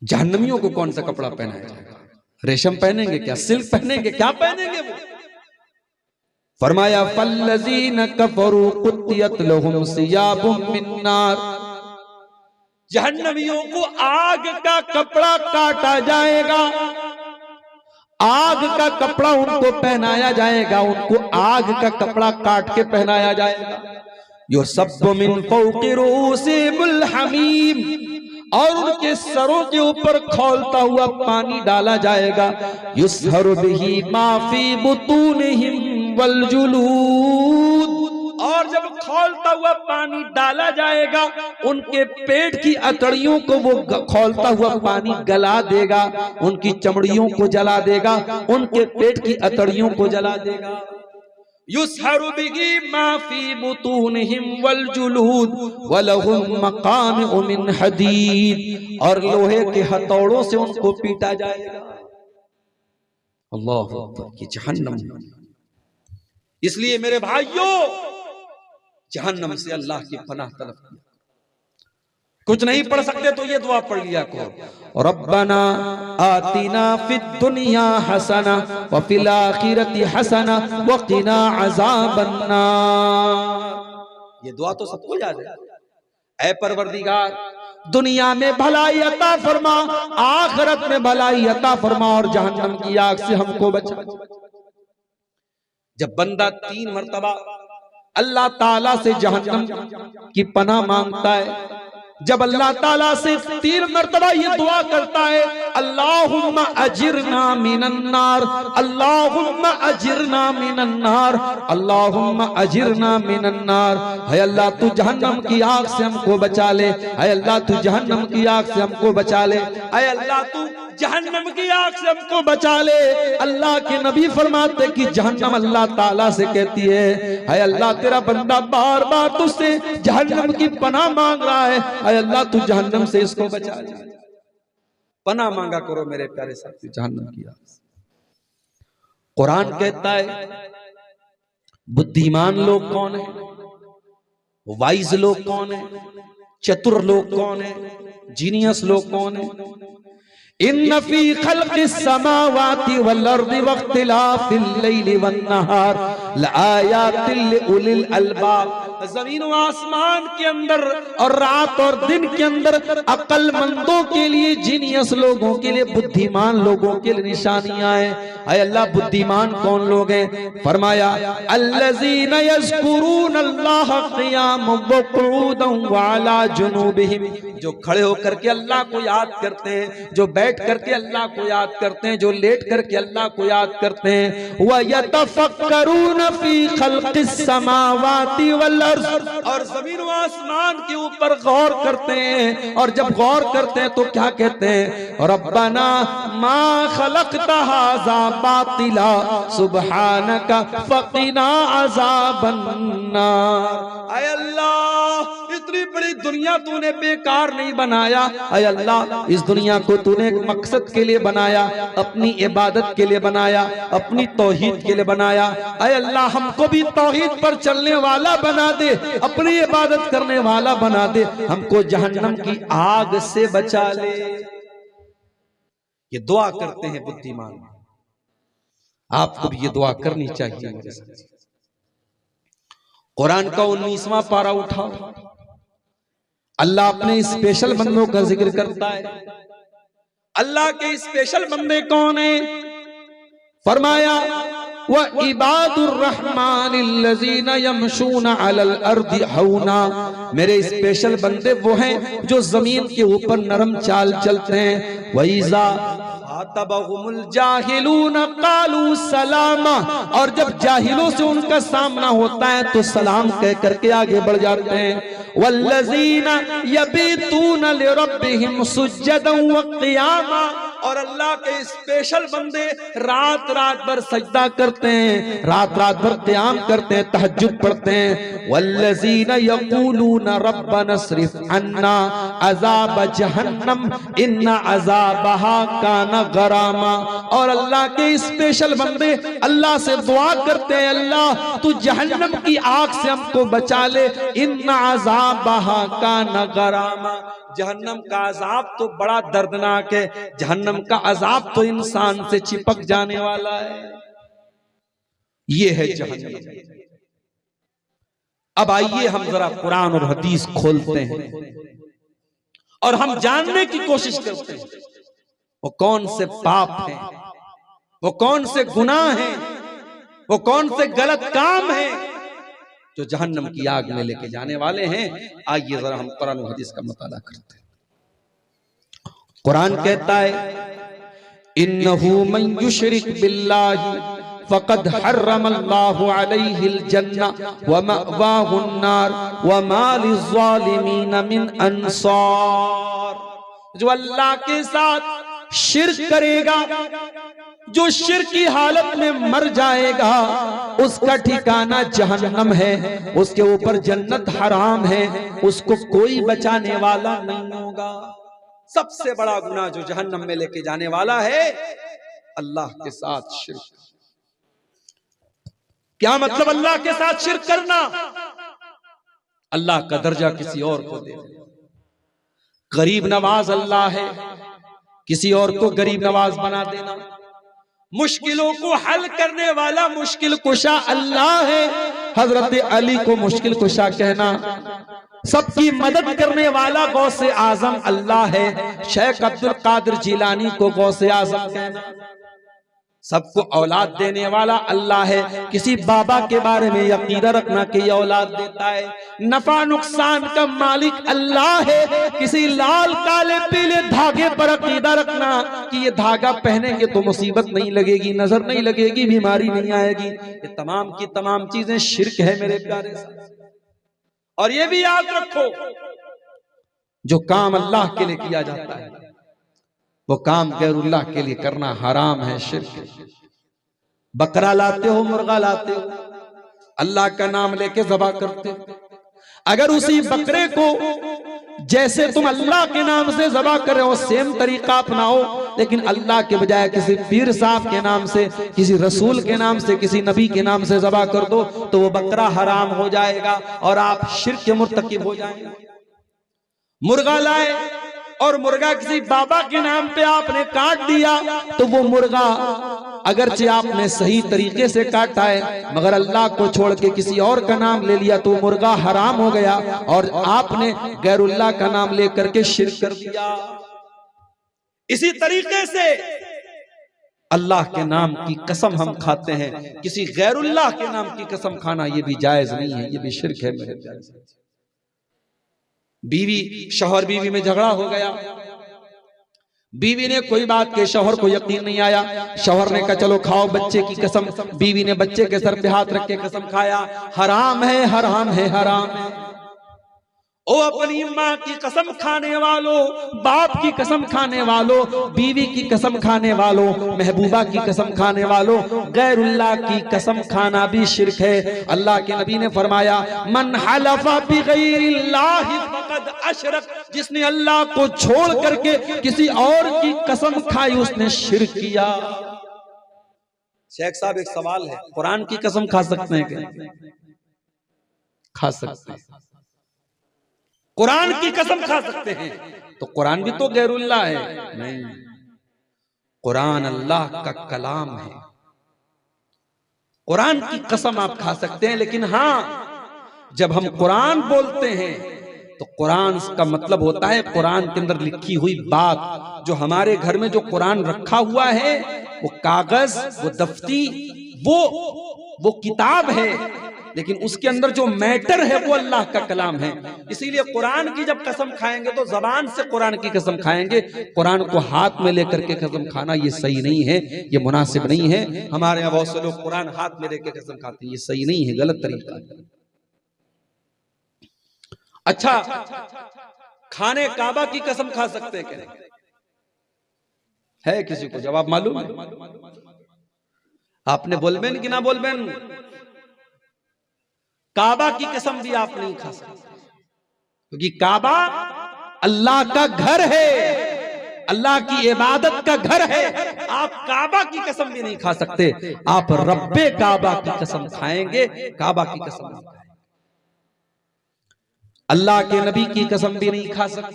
जहन्नमियों को कौन सा कपड़ा पहनाया जाएगा? रेशम पहनेंगे क्या? सिल्क पहनेंगे क्या? पहनेंगे वो? फरमाया फल्लज़ीन कफरू कुत्तियत लहुम सियाबुम मिन नार, जहन्नमियों को आग का कपड़ा काटा जाएगा, आग का कपड़ा उनको पहनाया जाएगा, उनको आग का कपड़ा काट के पहनाया जाएगा। युसब्बु मिन फौक़ि रूसिहिमुल हमीम, और उनके सरों के ऊपर खौलता हुआ पानी डाला जाएगा। युसहरु बिही मा फी बुतूनिहिम वल जुलूद, और जब खौलता हुआ पानी डाला जाएगा उनके पेट की अतड़ियों को वो खौलता हुआ पानी गला देगा, उनकी चमड़ियों को जला देगा, उनके पेट की अतड़ियों को जला देगा। युसहरु बिही मा फी बुतूनिहिम वल जुलूद वलहुम मकामिउ मिन हदीद, और लोहे के हथौड़ों से उनको पीटा जाएगा। अल्लाह अकबर, ये जहन्नम। इसलिए मेरे भाइयों, जहन्नम से अल्लाह की पनाह तलब किया। कुछ नहीं पढ़ सकते तो ये दुआ पढ़ लिया करो, रब्बना आतिना फिद दुनिया हसना व फिल आखिरति हसना व क़िना अज़ाबन नार। ये दुआ तो सबको याद है। ऐ परवरदिगार, दुनिया में भलाई अता फरमा, आखिरत में भलाई अता फरमा, और जहन्नम की आग से हमको बचा। जब बंदा 3 मरतबा अल्लाह ताला से जहन्नम की पनाह मांगता है, जब अल्लाह ताला से 3 मरतबा ये दुआ करता है, अल्लाहुम्मा अजिरना मिनन नार, अल्लाहुम्मा अजिरना मिनन नार, अल्लाहुम्मा अजिरना मिनन नार, है अल्लाह तू जहन्नम की आग से हमको बचा ले, है अल्लाह तू जहन्नम की आग से हमको बचा ले, है अल्लाह तू जहन्नम की आग से हमको बचा ले। अल्लाह के नबी फरमाते कि जहन्नम अल्लाह ताला से कहती है अल्लाह तेरा बंदा बार बार तुझसे जहन्नम की पनाह मांग रहा है अल्लाह तू जहन्नम से इसको बचा ले। पनाह मांगा करो मेरे प्यारे साथी जहन्नम की आग से। कुरान कहता है बुद्धिमान लोग कौन है, वाइज लोग कौन है, चतुर लोग कौन है, जीनियस लोग कौन है। इन्न फी खल्क़िस समावाति वल अर्दि वख्तिलाफिल लैलि वन नहार लआयातिल लिउलिल अलबाब। जमीन व आसमान के अंदर और रात और दिन के अंदर अक्लमंदों के लिए, जीनियस लोगों के लिए, बुद्धिमान लोगों के लिए निशानियां हैं। ऐ अल्लाह बुद्धिमान कौन लोग हैं? फरमाया अल्लज़ीना यज़्कुरून अल्लाह क़ियामन व क़ुऊदन व अला जुनूबिहिम, जो खड़े होकर के अल्लाह को याद करते हैं, जो बैठ करके अल्लाह को याद करते हैं, जो लेट करके अल्लाह को याद करते हैं। व यतफक्करून फी खल्क़िस समावाति वल अर्ज़, और ज़मीन व आसमान के ऊपर गौर करते हैं, और जब गौर करते हैं तो क्या कहते हैं? रब्बना मा खलक़्ता हाज़ा बातिला सुब्हानका फ़क़िना अज़ाबन नार। ऐ अल्लाह इतनी बड़ी दुनिया तूने बेकार नहीं बनाया। ऐ अल्लाह इस दुनिया को तूने एक मकसद के लिए बनाया, अपनी इबादत के लिए बनाया, अपनी तौहीद के लिए बनाया। ऐ अल्लाह हमको भी तौहीद पर चलने वाला बना दे, अपनी इबादत करने वाला बना दे, हमको जहन्नम की आग से बचा ले। ये दुआ करते हैं बुद्धिमान। आपको भी ये दुआ करनी चाहिए मेरे साथ। कुरान का 19वां पारा उठाओ, अल्लाह अपने स्पेशल बंदों का जिक्र करता है। अल्लाह के स्पेशल बंदे कौन है? फरमाया व इबादुर रहमानिल्लज़ीना यमशूना अलल अर्दि हौना, मेरे स्पेशल बंदे वो हैं जो जमीन के ऊपर नरम चाल चलते हैं। व इज़ा खातबहुमुल जाहिलूना क़ालू सलामा, और जब जाहिलों से उनका सामना होता है तो सलाम कह करके आगे बढ़ जाते हैं। वल्लज़ीना यबीतूना लिरब्बिहिम सुज्जदन व क़ियामा, और अल्लाह के स्पेशल बंदे रात रात भर सजदा करते हैं, रात रात भर क़याम करते हैं, तहज्जुद पढ़ते हैं। वल्लज़ीना यक़ूलूना रब्बना स्रिफ़ अन्ना अज़ाब जहन्नम इन्ना अज़ाबहा काना गरामा। और अल्लाह के स्पेशल बंदे अल्लाह से दुआ करते हैं, अल्लाह तू जहन्नम की आग से हमको बचा ले, इन्ना अज़ाबहा काना गरामा। जहन्नम का अजाब तो बड़ा दर्दनाक है, जहन्नम का अजाब तो इंसान से चिपक जाने वाला है। ये है जहन्नम। अब आइए हम जरा कुरान और हदीस खोलते हैं और हम जानने की कोशिश करते हैं वो कौन से पाप हैं, वो कौन से गुनाह हैं, वो कौन से गलत काम हैं जो जहन्नम की आग में लेके जाने वाले हैं। आइए जरा हम कुरान और हदीस का मुताला करते हैं। कुरान कहता है इन्नहु मन युशरिक बिल्लाहि फ़क़द हर्रमल्लाहु अलैहिल जन्ना व मअवाहुन नार व मा लिज़्ज़ालिमीन मिन अंसार। जो अल्लाह के साथ शिर्क करेगा, जो शिर्क की हालत में मर जाएगा, उसका ठिकाना जहन्नम है, उसके ऊपर जन्नत हराम है, उसको कोई बचाने वाला नहीं होगा। सबसे बड़ा गुनाह जो जहन्नम में लेके जाने वाला है अल्लाह के साथ शिर्क। क्या मतलब अल्लाह के साथ शिर्क करना? अल्लाह का दर्जा किसी और को दे देना। गरीब नवाज अल्लाह है, किसी और को गरीब नवाज बना देना। मुश्किलों को हल करने वाला मुश्किल कुशा अल्लाह है, हजरत अली को मुश्किल कुशा कहना। सबकी मदद करने वाला गौसे आजम अल्लाह है, शेख अब्दुल कादिर जिलानी को गौसे आजम कहना। सबको औलाद देने वाला अल्लाह है, किसी बाबा के बारे में यकीन रखना कि ये औलाद देता है। नफा नुकसान का मालिक अल्लाह है, किसी लाल काले पीले धागे पर अकीदा रखना कि ये धागा पहनेंगे तो मुसीबत नहीं लगेगी, नजर नहीं लगेगी, बीमारी नहीं आएगी। ये तमाम की तमाम चीजें शिर्क है मेरे प्यारे साथ। और ये भी याद रखो जो काम अल्लाह के लिए किया जाता है वो काम गैरुल्लाह के लिए करना हराम है, शिर्क है। बकरा लाते हो, मुर्गा लाते हो, अल्लाह का नाम लेके ज़बा करते हो, अगर उसी बकरे को जैसे तुम अल्लाह के नाम से ज़बा कर रहे हो सेम तरीका अपनाओ, लेकिन अल्लाह के बजाय किसी पीर साहब के नाम से, किसी रसूल के नाम से, किसी नबी के नाम से ज़बा कर दो तो वो बकरा हराम हो जाएगा और आप शिर्क के मुर्तकिब हो जाएंगे। मुर्गा लाए और मुर्गा किसी बाबा के नाम पे आपने काट दिया तो वो मुर्गा अगरचे आपने सही तरीके से काटा है मगर अल्लाह को छोड़ के किसी और का नाम ले लिया तो मुर्गा हराम हो गया और आपने गैरुल्लाह का नाम लेकर के शिर्क कर दिया। इसी तरीके से अल्लाह के नाम की कसम हम खाते हैं, किसी गैरुल्लाह के नाम की कसम खाना ये भी जायज नहीं है, ये भी शिर्क है मेरे प्यारे साथी। बीवी शौहर बीवी में झगड़ा हो गया, बीवी ने कोई बात के शौहर को यकीन नहीं आया, शौहर ने कहा चलो खाओ बच्चे की कसम, बीवी ने बच्चे के सर पे हाथ रख के कसम खाया। हराम है, हराम है, हराम है। ओ अपनी माँ की कसम खाने वालों, बाप की कसम खाने वालों, बीवी की कसम खाने वालों, महबूबा की कसम खाने वालों, गैरुल्लाह की कसम खाना भी शिर्क है। अल्लाह के नबी ने फरमाया मन हलफा बिगैरिल्लाहि फक़द अशरक, जिसने अल्लाह को छोड़ करके किसी और की कसम खाई उसने शिर्क किया। शेख साहब एक सवाल है, कुरान की कसम खा सकते हैं क्या? खा सकते हैं। कुरान की कसम खा सकते हैं तो कुरान भी तो गैरुल्लाह है? नहीं, कुरान अल्लाह का कलाम है। कुरान की कसम आप खा सकते हैं, लेकिन हाँ जब हम कुरान बोलते हैं तो कुरान का मतलब होता है कुरान के अंदर लिखी हुई बात। जो हमारे घर में जो कुरान रखा हुआ है वो कागज, वो दफ्ती, वो किताब है, लेकिन उसके अंदर जो मैटर है वो अल्लाह का कलाम है। इसीलिए कुरान की जब कसम खाएंगे तो जबान से कुरान की कसम खाएंगे, कुरान को हाथ में लेकर के कसम खाना ये सही नहीं है, ये मुनासिब नहीं है। हमारे यहाँ बहुत से लोग कुरान हाथ में लेकर कसम खाते हैं, ये सही नहीं है, गलत तरीका है। अच्छा, खाने काबा की कसम खा सकते हैं क्या? है किसी को जवाब मालूम है? आपने बोलबेन कि ना बोलबेन? काबा की कसम भी आप नहीं खा सकते, क्योंकि काबा अल्लाह का घर है, अल्लाह की इबादत का घर है। आप काबा की कसम भी नहीं खा सकते, आप रब्बे काबा की कसम खाएंगे, काबा की कसम नहीं खाएंगे। अल्लाह के नबी की कसम भी नहीं खा सकते।